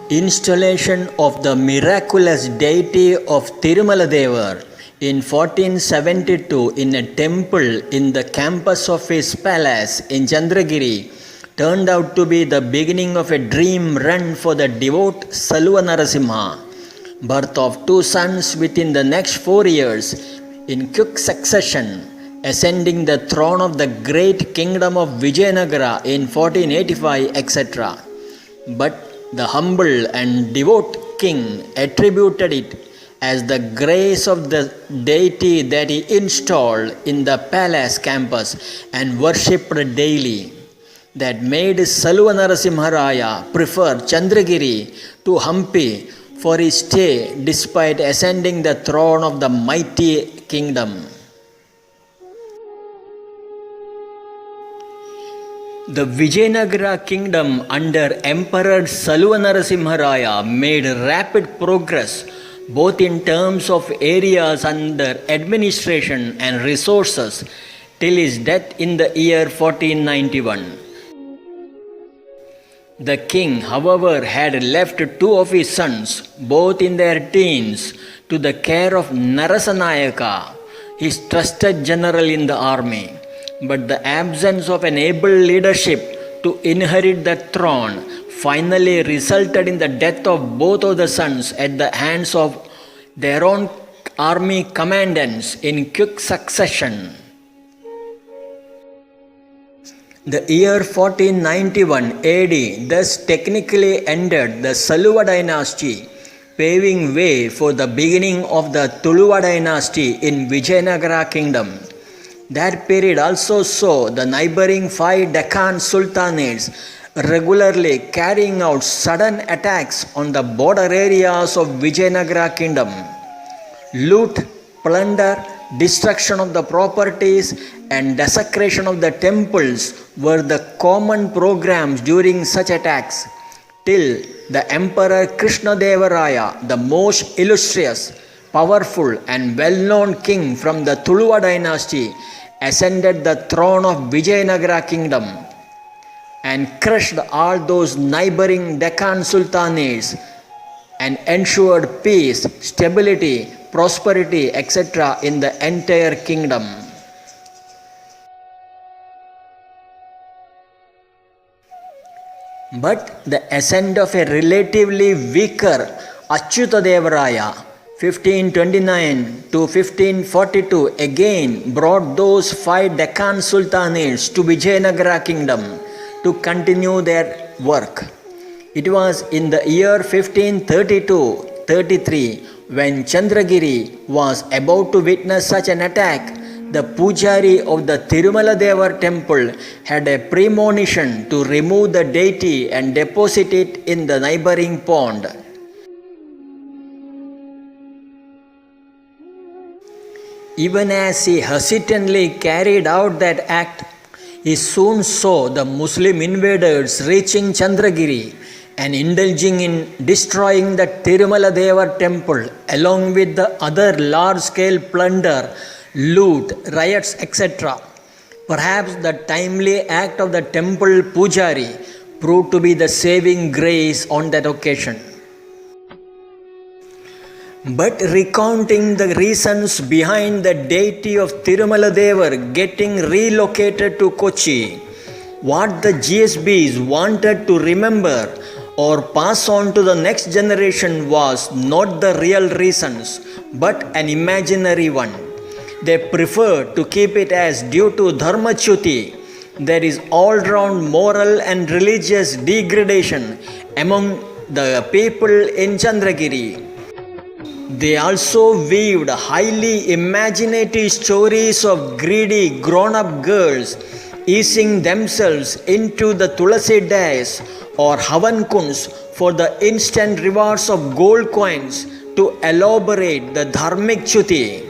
Installation of the miraculous deity of Tirumaladevar in 1472 in a temple in the campus of his palace in Chandragiri turned out to be the beginning of a dream run for the devout Saluva Narasimha. Birth of two sons within the next 4 years in quick succession, ascending the throne of the great kingdom of Vijayanagara in 1485, etc. But the humble and devout king attributed it as the grace of the deity that he installed in the palace campus and worshipped daily, that made Saluva Narasimharaya prefer Chandragiri to Hampi for his stay despite ascending the throne of the mighty kingdom. The Vijayanagara kingdom under Emperor Saluva Narasimharaya made rapid progress both in terms of areas under administration and resources till his death in the year 1491. The king, however, had left two of his sons, both in their teens, to the care of Narasanayaka, his trusted general in the army. But the absence of an able leadership to inherit the throne finally resulted in the death of both of the sons at the hands of their own army commandants in quick succession. The year 1491 AD thus technically ended the Saluva dynasty, paving way for the beginning of the Tuluva dynasty in Vijayanagara kingdom. That period also saw the neighboring 5 Deccan sultanates regularly carrying out sudden attacks on the border areas of Vijayanagara kingdom. Loot, plunder, destruction of the properties and desecration of the temples were the common programs during such attacks, till the Emperor Krishnadevaraya, the most illustrious, powerful and well-known king from the Tuluva dynasty, ascended the throne of Vijayanagara kingdom and crushed all those neighboring Deccan sultanates and ensured peace, stability, prosperity, etc. in the entire kingdom. But the ascent of a relatively weaker Achyutadevaraya 1529 to 1542 again brought those 5 Deccan sultanates to Vijayanagara kingdom to continue their work. It was in the year 1532-33 when Chandragiri was about to witness such an attack. The Pujari of the Tirumaladevar temple had a premonition to remove the deity and deposit it in the neighboring pond. Even as he hesitantly carried out that act, he soon saw the Muslim invaders reaching Chandragiri and indulging in destroying the Tirumaladevar temple along with the other large-scale plunder, loot, riots, etc. Perhaps the timely act of the temple Pujari proved to be the saving grace on that occasion. But recounting the reasons behind the deity of Tirumaladevar getting relocated to Kochi, what the GSBs wanted to remember or pass on to the next generation was not the real reasons, but an imaginary one. They preferred to keep it as due to Dharmachyuti, there is all-round moral and religious degradation among the people in Chandragiri. They also weaved highly imaginative stories of greedy grown-up girls easing themselves into the Tulasi dais or Havan Kunds for the instant rewards of gold coins to elaborate the Dharmic Chuti.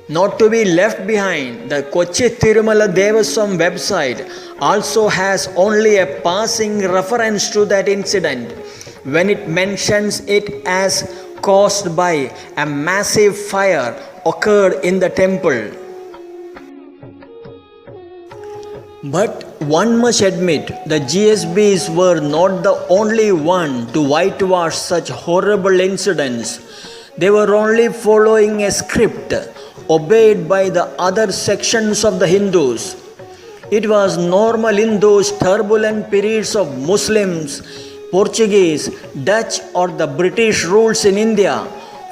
Not to be left behind, the Kochi Tirumala Devaswam website also has only a passing reference to that incident when it mentions it as caused by a massive fire occurred in the temple. But one must admit the GSBs were not the only one to whitewash such horrible incidents. They were only following a script obeyed by the other sections of the Hindus. It was normal in those turbulent periods of Muslims, Portuguese, Dutch, or the British rules in India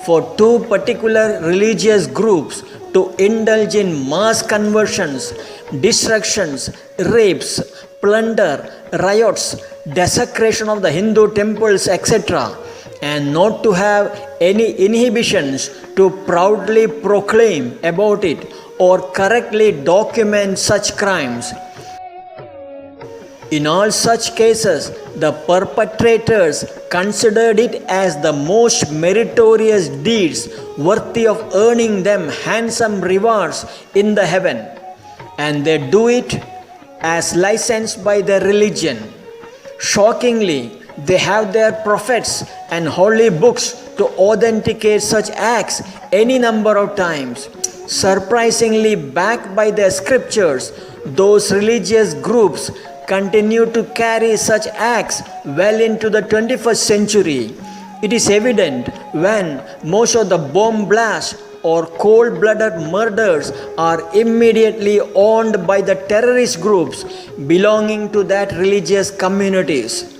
for two particular religious groups to indulge in mass conversions, destructions, rapes, plunder, riots, desecration of the Hindu temples, etc., and not to have any inhibitions to proudly proclaim about it or correctly document such crimes. In all such cases, the perpetrators considered it as the most meritorious deeds worthy of earning them handsome rewards in the heaven, and they do it as licensed by their religion. Shockingly, they have their prophets and holy books to authenticate such acts any number of times. Surprisingly, backed by their scriptures, those religious groups continue to carry such acts well into the 21st century. It is evident when most of the bomb blasts or cold-blooded murders are immediately owned by the terrorist groups belonging to that religious communities.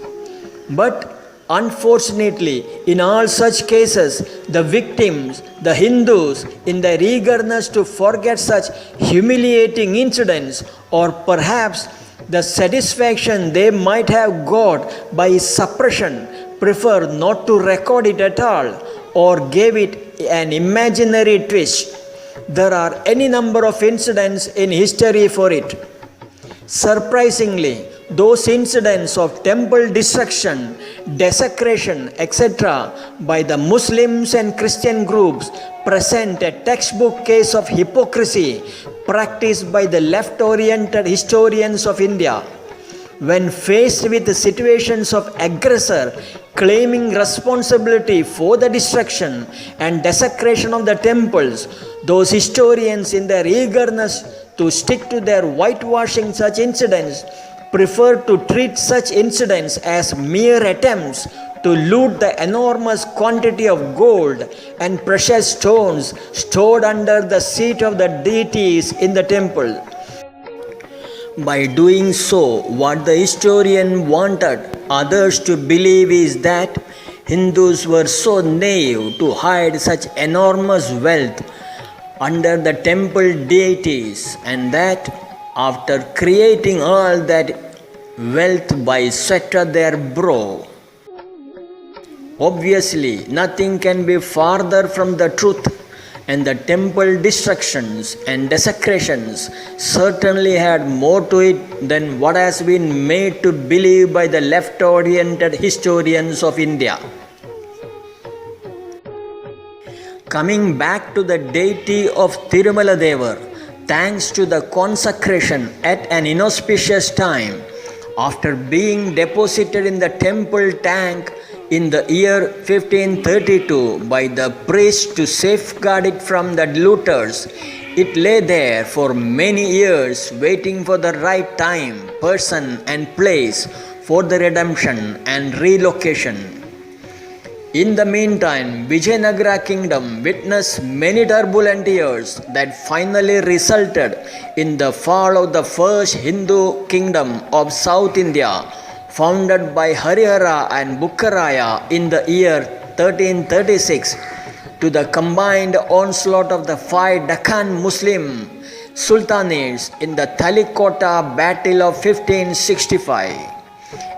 But unfortunately, in all such cases, the victims, the Hindus, in their eagerness to forget such humiliating incidents, or perhaps the satisfaction they might have got by suppression, prefer not to record it at all or gave it an imaginary twist. There are any number of incidents in history for it. Surprisingly, those incidents of temple destruction, desecration, etc., by the Muslims and Christian groups present a textbook case of hypocrisy practiced by the left-oriented historians of India. When faced with the situations of aggressor claiming responsibility for the destruction and desecration of the temples, those historians, in their eagerness to stick to their whitewashing such incidents, prefer to treat such incidents as mere attempts to loot the enormous quantity of gold and precious stones stored under the seat of the deities in the temple. By doing so, what the historian wanted others to believe is that Hindus were so naive to hide such enormous wealth under the temple deities, and that after creating all that wealth by sweat of their brow. Obviously, nothing can be farther from the truth, and the temple destructions and desecrations certainly had more to it than what has been made to believe by the left-oriented historians of India. Coming back to the deity of Tirumala Devar, thanks to the consecration at an inauspicious time, after being deposited in the temple tank in the year 1532 by the priest to safeguard it from the looters, it lay there for many years waiting for the right time, person and place for the redemption and relocation. In the meantime, Vijayanagara kingdom witnessed many turbulent years that finally resulted in the fall of the first Hindu kingdom of South India, founded by Harihara and Bukkaraya in the year 1336, to the combined onslaught of the 5 Deccan Muslim sultanates in the Talikota Battle of 1565.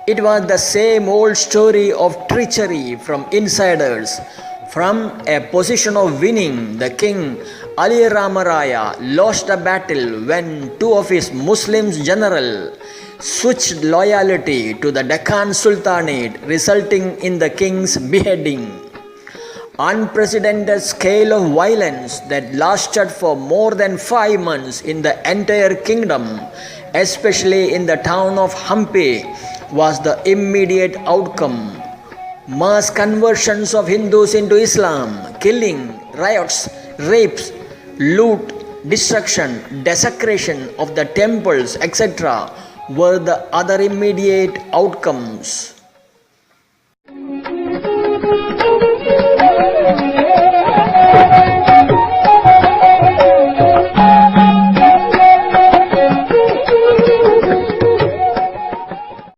It was the same old story of treachery from insiders. From a position of winning, the king Ali Ramaraya lost a battle when 2 of his Muslim generals switched loyalty to the Deccan Sultanate, resulting in the king's beheading. Unprecedented scale of violence that lasted for more than 5 months in the entire kingdom, especially in the town of Hampi, was the immediate outcome. Mass conversions of Hindus into Islam, killing, riots, rapes, loot, destruction, desecration of the temples, etc., were the other immediate outcomes.